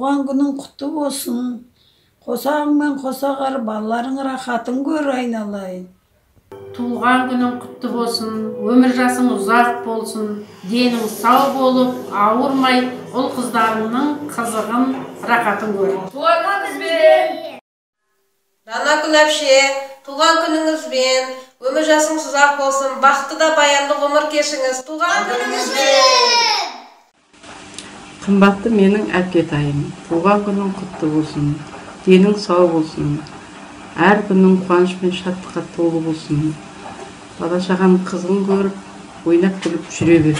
туған күнің құтты болсын. Қосағыңмен қосағар, балаларың рахатын көр айналайын. Туған күнің құтты болсын, өмір жасың ұзақ болсын, денің сау болып, ауырмай, ұл қыздарыңның қызығын, рахатын көр. Туған күніңізбен! Данагүл әпше, туған күніңізбен, өмір жасыңыз ұзақ болсын, бақытты да баянды ғұмыр кешіңіз. Туған күніңізбен! Қымбатты менің әпкетайым, туған күнің құтты болсын, денің сау болсын, әр күнің қуаныш пен шаттыққа толы болсын. Бала-шағаның қызығын көріп, ойнап күліп жүре бер.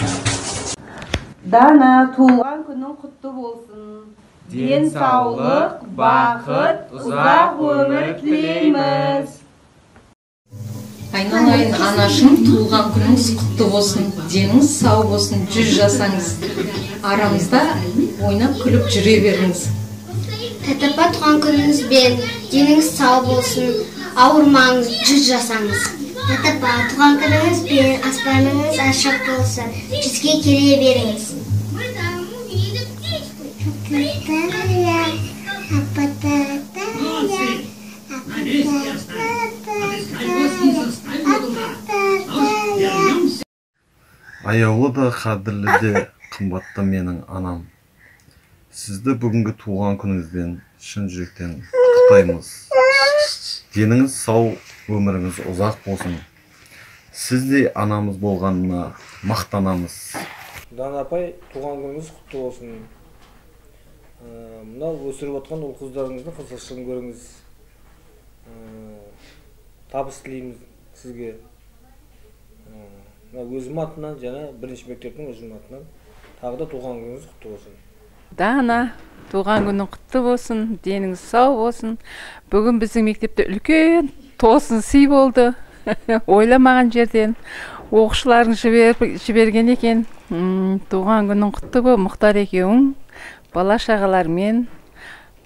Дана, туған күнің құтты болсын. Ден саулық, бақыт, ұзақ өмір тілейміз. Айналайын анашым, туған күніңіз құтты болсын, деніңіз сау болсын, 100 жасаңыз. Арамызда ойнап күліп жүре беріңіз. Тәтапа, туған күніңізбен, деніңіз сау болсын, ауырмаңыз, 100 жасаңыз. Тәтапа, туған күніңізбен, аспаныңыз ашық болсын, 100-ге келе беріңіз. Аяулы да, қадірлі де, қымбатты менің анам. Сізді бүгінгі туған күніңізбен шын жүректен құттықтаймыз. Деніңіз сау, өміріңіз ұзақ болсын. Сіздей анамыз болғанына мақтанамыз. Дана апай, туған күніңіз құтты болсын. Мынау өсіріп отқан ұл қыздарыңыздың қызығушылығын көріңіз. Табыс тілейміз сізге. Өзім атынан, және бірінші мектептің өзім атынан тағы да туған күніңіз құтты болсын. Дана, туған күнің құтты болсын, деніңіз сау болсын. Бүгін біздің мектепте үлкен тосын сый болды. Ойламаған жерден оқушыларын жіберген екен. Туған күнің құтты бол, Мұхтар екеуің бала-шағалармен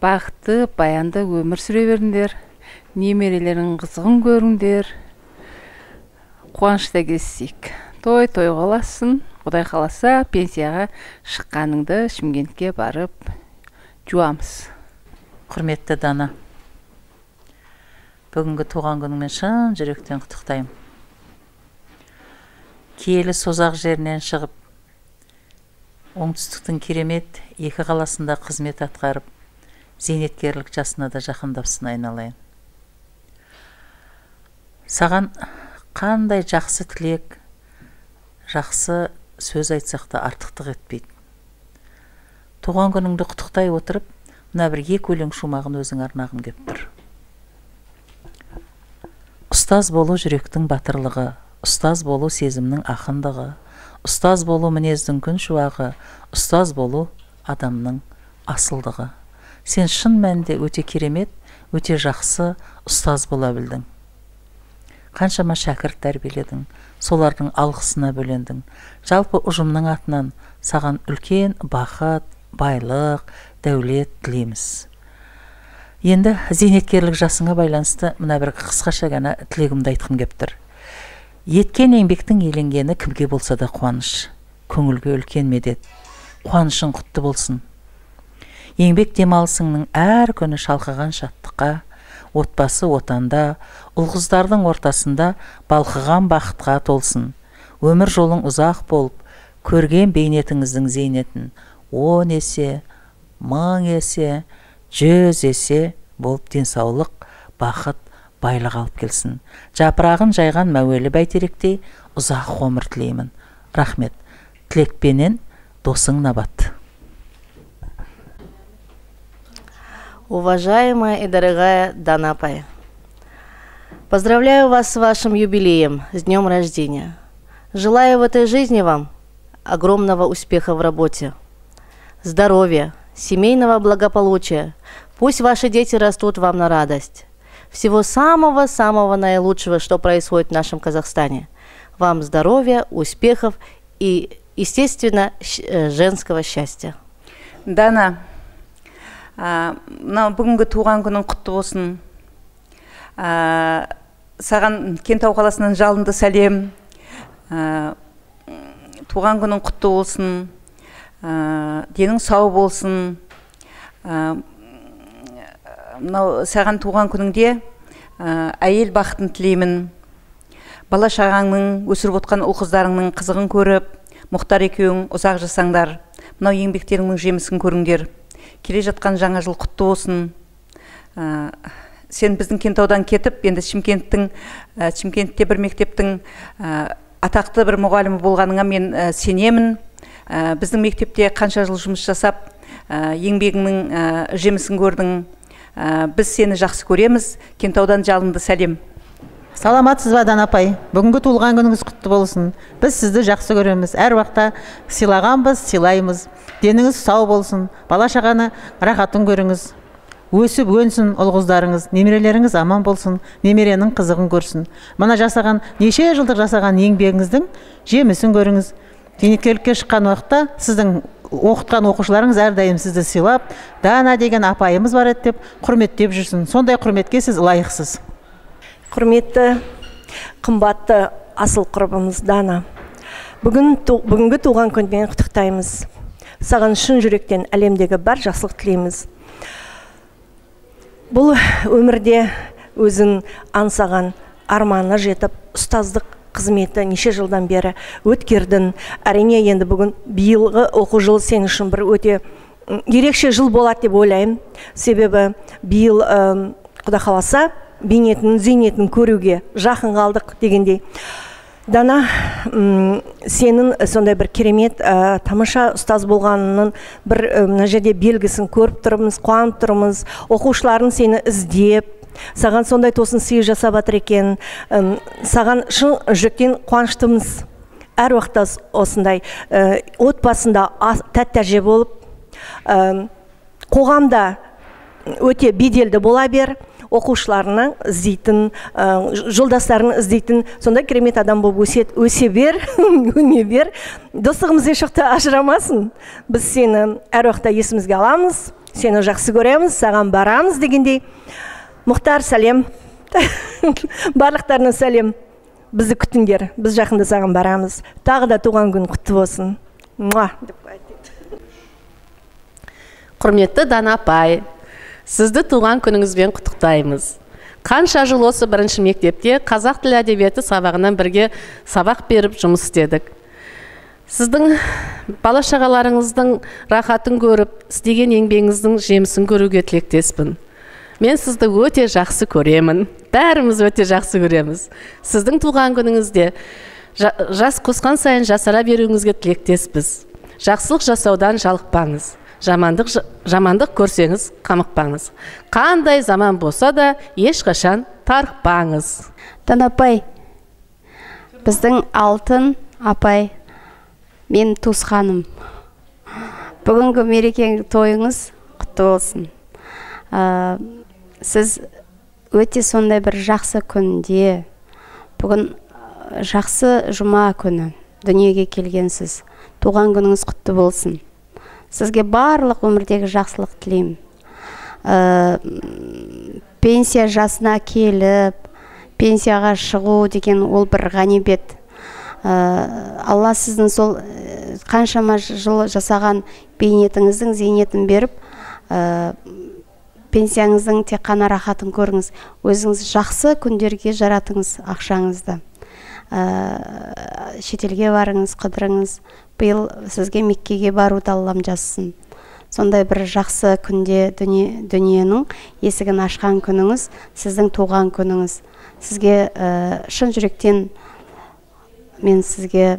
бақытты, баянды өмір сүре беріңдер. Немерелерің қызығын көріңдер. Қуанышта кездесейік. Той қаласын, Құдай қаласа пенсияға шыққаныңды Шымкентке барып жуамыз. Құрметті Дана, бүгінгі туған күніңмен шын жүректен құттықтаймын. Киелі созақ жерінен шығып, оңтүстіктің керемет екі қаласында қызмет атқарып, зейнеткерлік жасына да жақындапсың айналайын. Саған қандай жақсы тілек, жақсы сөз айтсақ та артықтық етпейді. Туған күніңді құттықтай отырып, мына бір екі өлең шумағын өзің арнағым кеп тұр. Ұстаз болу жүректің батырлығы, ұстаз болу сезімнің ақындығы, ұстаз болу мінездің күн шуағы, ұстаз болу адамның асылдығы. Сен шын мәнінде өте керемет, өте жақсы ұстаз бола білдің. Қаншама шәкірт тәрбиеледің, солардың алғысына бөлендің. Жалпы ұжымның атынан саған үлкен бақыт, байлық, дәулет тілейміз. Енді зейнеткерлік жасыңа байланысты мына бір қысқаша ғана тілегімді айтқым кеп тұр. Еткен еңбектің еленгені кімге болса да қуаныш, көңілге үлкен медет. Қуанышың құтты болсын. Еңбек демалысыңның әр күні шалқыған шаттыққа, отбасы отанда, ұл-қыздардың ортасында балқыған бақытқа толсын. Өмір жолың ұзақ болып, көрген бейнетіңіздің зейнетін 10 есе, 1000 есе, 100 есе болып денсаулық, бақыт, байлық алып келсін. Жапырағын жайған мәуелі бәйтеректей ұзақ ғұмыр тілеймін. Рахмет. Тілекпенен досың Набат. Уважаемая и дорогая Дана апай, поздравляю вас с вашим юбилеем, с днем рождения. Желаю в этой жизни вам огромного успеха в работе, здоровья, семейного благополучия. Пусть ваши дети растут вам на радость. Всего самого-самого наилучшего, что происходит в нашем Казахстане. Вам здоровья, успехов и, естественно, женского счастья. Дана, бүгінгі туған күнің құтты болсын. Саған Кентау қаласынан жалынды сәлем. Туған күнің құтты болсын. Денің сау болсын. Мынау саған туған күніңде әйел бақытын тілеймін. Бала шағаңның, өсіріп отқан ұл қыздарыңның қызығын көріп, Мұхтар екеуің ұзақ жасаңдар. Мынау еңбектеріңнің жемісін көріңдер. Келе жатқан жаңа жыл құтты болсын. Сен біздің Кентаудан кетіп, енді Шымкентте бір мектептің атақты бір мұғалімі болғаныңа мен сенемін. Біздің мектепте қанша жыл жұмыс жасап, еңбегіңнің жемісін көрдің. Біз сені жақсы көреміз. Кентаудан жалынды сәлем. Саламатсыз ба, Дана апай? Бүгінгі туылған күніңіз құтты болсын. Біз сізді жақсы көреміз. Әр уақытта сыйлағанбыз, сыйлаймыз. Деніңіз сау болсын. Бала шағаны рахатын көріңіз. Өсіп өнсін ұл қыздарыңыз, немерелеріңіз аман болсын, немеренің қызығын көрсін. Мына жасаған, неше жылдық жасаған еңбегіңіздің жемісін көріңіз. Зейнеткерлікке шыққан уақытта сіздің оқытқан оқушыларыңыз әрдайым сізді сыйлап, Дана деген апайымыз бар еді деп құрметтеп жүрсін. Сондай құрметке сіз лайықсыз. Құрметті, қымбатты асыл құрбымыз Дана. Бүгінгі туған күнмен құттықтаймыз. Саған шын жүректен әлемдегі бар жақсылық тілейміз. Бұл өмірде өзің аңсаған арманына жетіп, ұстаздық қызметі неше жылдан бері өткердің. Әрине енді бүгін биылғы оқу жылы сен үшін бір өте ерекше жыл болады деп ойлаймын. Себебі биыл Құда қаласа бейнетін, зейнетін көруге жақын қалдық дегендей. Дана, сенің сондай бір керемет тамаша ұстаз болғанының бір мына жерде белгісін көріп тұрмыз, қуанып тұрмыз. Оқушыларын сені іздеп, саған сондай тосын сый жасап жатыр екен. Саған шын жүректен қуаныштымыз. Әр уақытта осындай отбасында тәтті әже болып, қоғамда өте беделді бола бер. Оқушыларына іздейтін, жолдастарын іздейтін, сонда керемет адам болып өсе бер, өне бер. Достығымыз ешуақытта ажырамасын. Біз сені әр уақытта есімізге аламыз, сені жақсы көреміз, саған барамыз дегендей. Мұхтар, сәлем. Барлықтарына сәлем. Бізді күтіңдер, біз жақында саған барамыз. Тағы да туған күн құтты болсын. Құрметті Дана апай, сізді туған күніңізбен құттықтаймыз. Қанша жыл осы бірінші мектепте қазақ тілі әдебиеті сабағынан бірге сабақ беріп жұмыс істедік. Сіздің бала шағаларыңыздың рахатын көріп, істеген еңбегіңіздің жемісін көруге тілектеспін. Мен сізді өте жақсы көремін. Бәріміз өте жақсы көреміз. Сіздің туған күніңізде жас қосқан сайын жасара беруіңізге тілектеспіз. Жақсылық жасаудан жалықпаңыз. Жамандық көрсеңіз қамықпаңыз. Қандай заман болса да ешқашан тарықпаңыз. Дана апай, біздің алтын апай, мен туысқаным. Бүгінгі мерекенің тойыңыз құтты болсын. Сіз өте сондай бір жақсы күнде, бүгін жақсы жұма күні дүниеге келгенсіз. Туған күніңіз құтты болсын. Сізге барлық өмірдегі жақсылық тілеймін. Пенсия жасына келіп, пенсияға шығу деген ол бір ғанибет. Алла сіздің сол қаншама жыл жасаған бейнетіңіздің зейнетін беріп, пенсияңыздың тек қана рахатын көріңіз. Өзіңіз жақсы күндерге жаратыңыз ақшаңызды. Шетелге барыңыз, қыдырыңыз. Биыл сізге Меккеге баруды Аллам жазсын. Сондай бір жақсы күнде дүниенің есігін ашқан күніңіз, сіздің туған күніңіз. Сізге шын жүректен мен сізге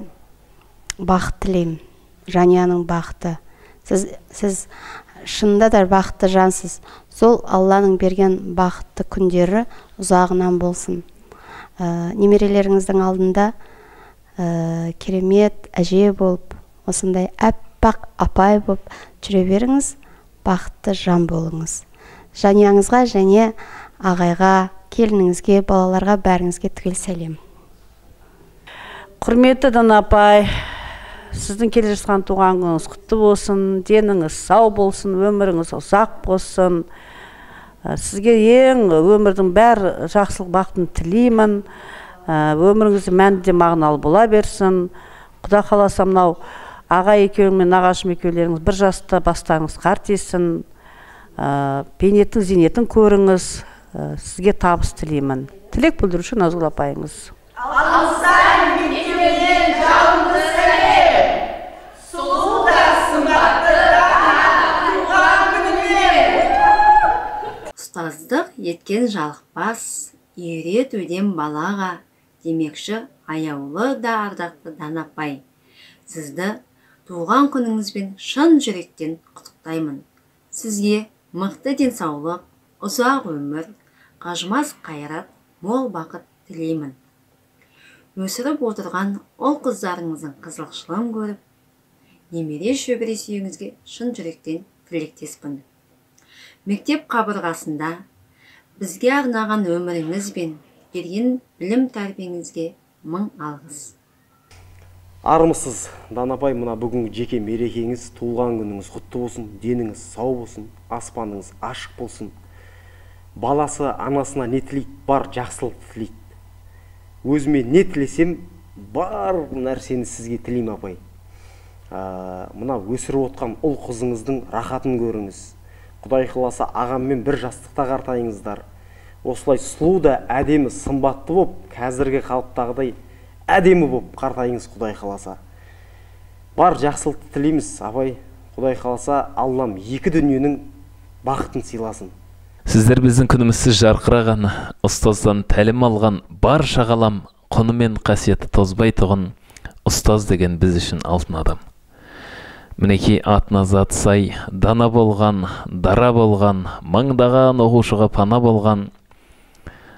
бақыт тілеймін. Жанияның бақыты. Сіз шынында да бақытты жансыз. Сол Алланың берген бақытты күндері ұзағынан болсын. Немерелеріңіздің алдында керемет әже болып, осындай әппақ апай болып жүре беріңіз, бақытты жан болыңыз. Жанияңызға және ағайға, келініңізге, балаларға бәріңізге түгел сәлем. Құрметті Дана апай, сіздің келе жатқан туған күніңіз құтты болсын, деніңіз сау болсын, өміріңіз ұзақ болсын. Сізге ең өмірдің бәр жақсылық бақытын тілеймін. Өміріңізде мәнді мағыналы бола берсін. Құда қаласа мынау аға екеуің мен нағашым екеулеріңіз бір жаста бастарыңыз қартесін. бейнеттің зейнетін көріңіз. Сізге табыс тілеймін. Тілек білдіруші Назгүл апайыңыз. Алыстан мектебінен жалынды сәлем, сұлу да сымбатты туған күнімен. Ұстаздық еткен жалықпас, үйретуден балаға, демекші аяулы да ардақты Данапай. Сізді туған күніңізбен шын жүректен құттықтаймын. Сізге мықты денсаулық, ұзақ өмір, қажымас қайрат, мол бақыт тілеймін. Өсіріп отырған ол қыздарыңыздың қызылшылығын көріп, немере шөбере сүйіңізге шын жүректен тілектеспін. Мектеп қабырғасында бізге арнаған өміріңіз бен берген білім тәрбиеңізге мың алғыс. Армысыз, Данапай, мына бүгінгі жеке мерекеңіз, туылған күніңіз құтты болсын, деніңіз сау болсын, аспаныңыз ашық болсын. Баласы анасына не тілейді, бар жақсылық тілейді. Өзіме не тілесем, бар нәрсені сізге тілеймін, апай. Мына өсіріп отқан ұл қызыңыздың рахатын көріңіз. Құдай қаласа ағаммен бір жастықта қартайыңыздар. Осылай сұлу да әдемі, сымбатты боп, қазіргі қалыптағыдай әдемі боп қартайыңыз, Құдай қаласа. Бар жақсылықты тілейміз, апай. Құдай қаласа Аллам екі дүниенің бақытын сыйласын. Сіздер біздің күнімізсіз жарқыраған, ұстаздан тәлім алған, барша ғалам құны мен қасиеті тозбай тұғын, ұстаз деген біз үшін алтын адам. Мінекей атына зат сай, дана болған, дара болған, мыңдаған оқушыға пана болған,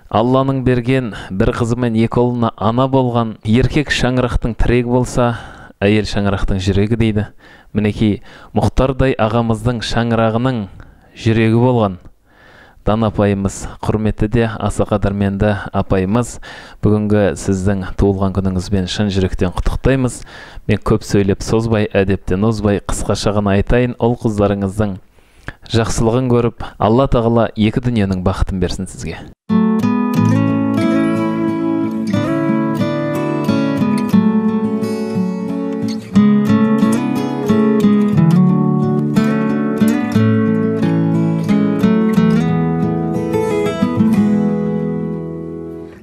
Алланың берген бір қызы мен екі ұлына ана болған, еркек шаңырақтың тірегі болса, әйел шаңырақтың жүрегі дейді. Мінекей Мұхтардай ағамыздың шаңырағының жүрегі болған Дана апайымыз, құрметті де аса қадірменді апайымыз, бүгінгі сіздің туылған күніңізбен шын жүректен құттықтаймыз. Мен көп сөйлеп созбай, әдептен озбай, қысқаша ғана айтайын, ұл қыздарыңыздың жақсылығын көріп, Алла тағала екі дүниенің бақытын берсін сізге.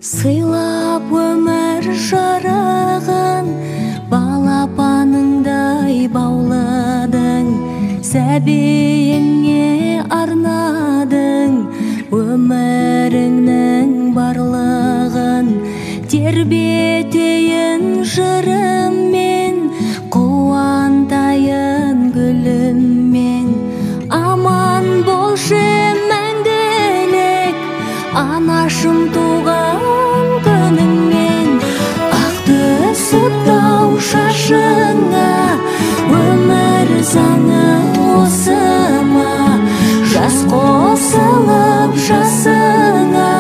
Сыйлап өмір жараған, балапаныңдай бауладың, сәбиіңе арнадың, өміріңнің барлығын, тербетейін жырыммен, қуантайын гүліммен. Аман болшы мәңгілік, анашым туған күніңмен. Ақ түсіп шашыңа, өмір заңы осы ма? Жас қосылып жасыңа,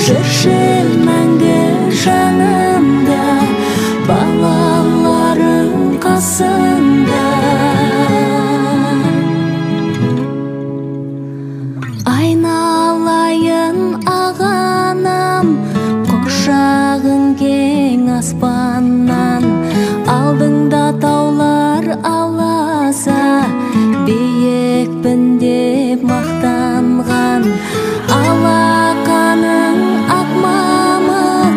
жүрші мәңгі жанымда, балаларың қасында. Айналайын ағанам, құшағың кең аспаннан, алдыңда таулар аласа, биікпін деп мақтанған. Алақаның ақ мамық,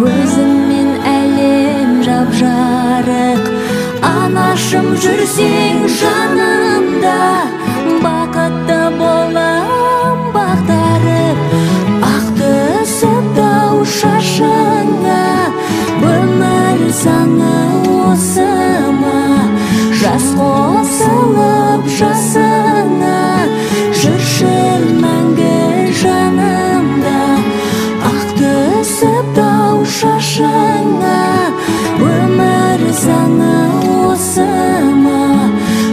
өзіңмен әлем жап-жарық. Анашым жүрсең жанымда, бақытты болам бақтарып. Ақ түсіп тау шашыңа, өмір заңы осы ма? Жас қосылып жасыңа, жүрші мәңгі жанымда. Ақ түсіп тау шашыңа, өмір заңы осы ма?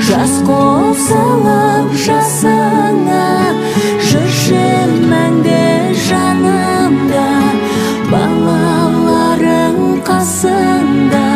Жас қосылып жасыңа, жүрші мәңгі жанымда, балаларың қасында.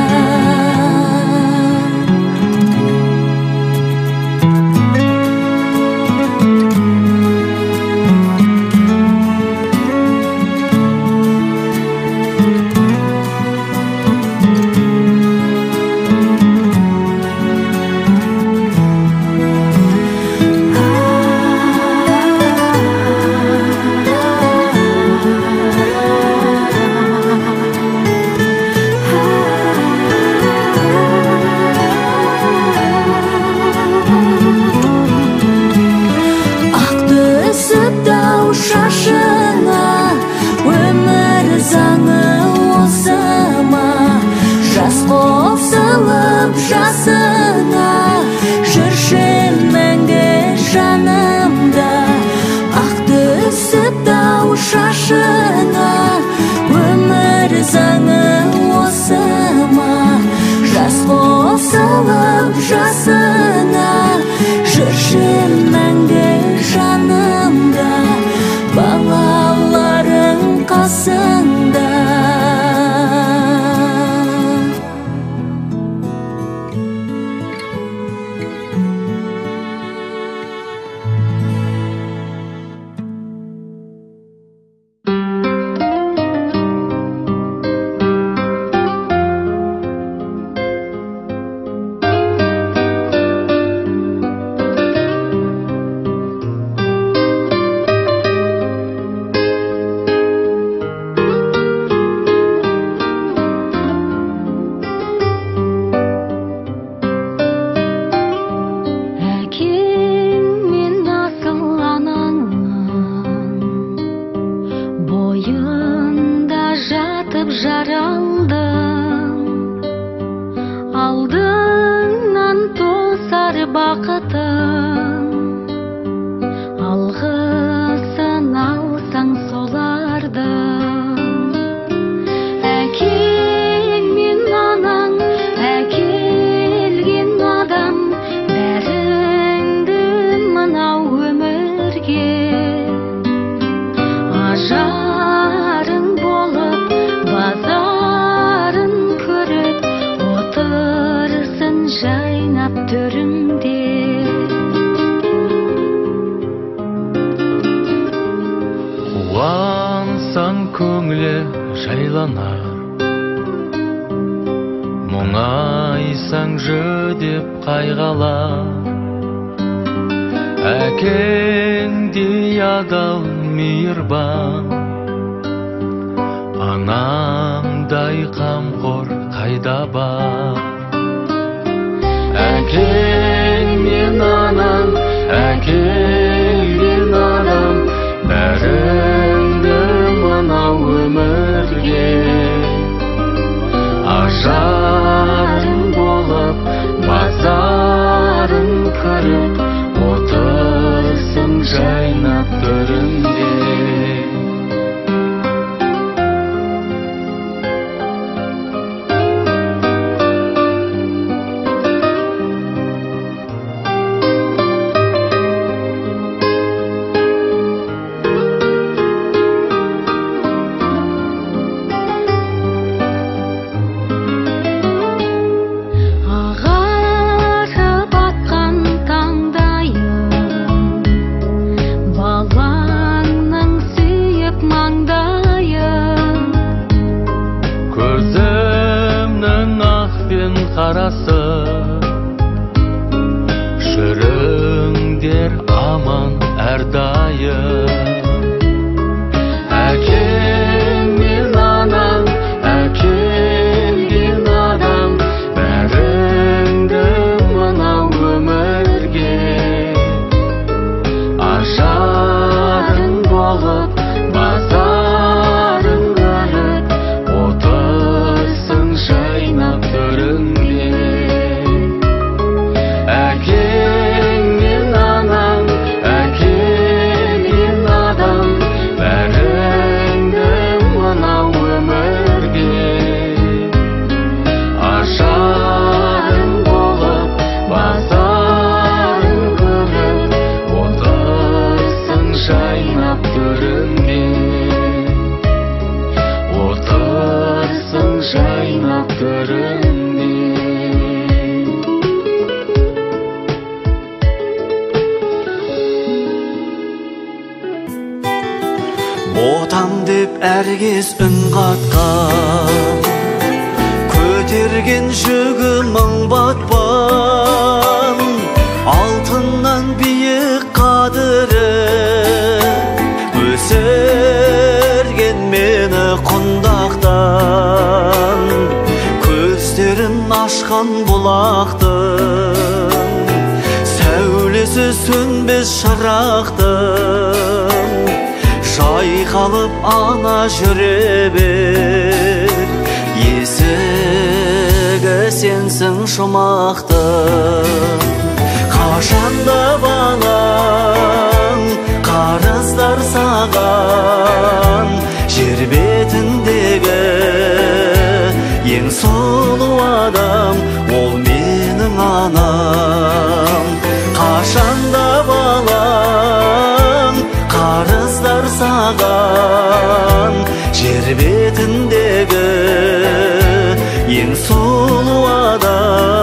жаралдың, алдыңнан тосар бақытың, алғысын алсаң солардың. Әкең мен анаң, әкелген адам, бәріңді мынау өмірге ажарың болып, базарын көріп, отырсын жайнап төріңде. Қуансаң көңілі жайланар, мұңайсаң жүдеп қайғалар. Әкеңдей адал мейірбан, анаңдай қамқор қайда бар. Әкең мен анаң, әкелген адам, бәріңді мынау өмірге ажарың болып, базарын көріп, отырсын жайнап төріңде. Ағарып атқан таңдайым, балаңның сүйіп маңдайын. Көзімнің ақ пен қарасы, жүріңдер аман әрдайым. Әкең мен анаң, әкелген адам, бәріңді мынау өмірге ажарың болып, базарын көріп, отырсын жайнап төріңде. Әкең мен анаң, әкелген адам, бәріңді мынау өмірге ажарың болып, базарын көріп, отырсын жайнап төріңде. Отырсын жайнап төріңде. Отан деп әркез үн қатқан, көтерген жүгі мың батпан. Алтыннан биік қадірі, өсірген мені құндақтан. Көздерін ашқан бұлақтың, сәулесі сөнбес шырақтың. Жайқалып ана жүре бер, есігі сенсің жұмақтың. Қашанда балаң қарыздар саған, жер бетіндегі ең сұлу адам, ол менің анам. Қашанда балаң қарыздар саған, жер бетіндегі ең сұлу адам,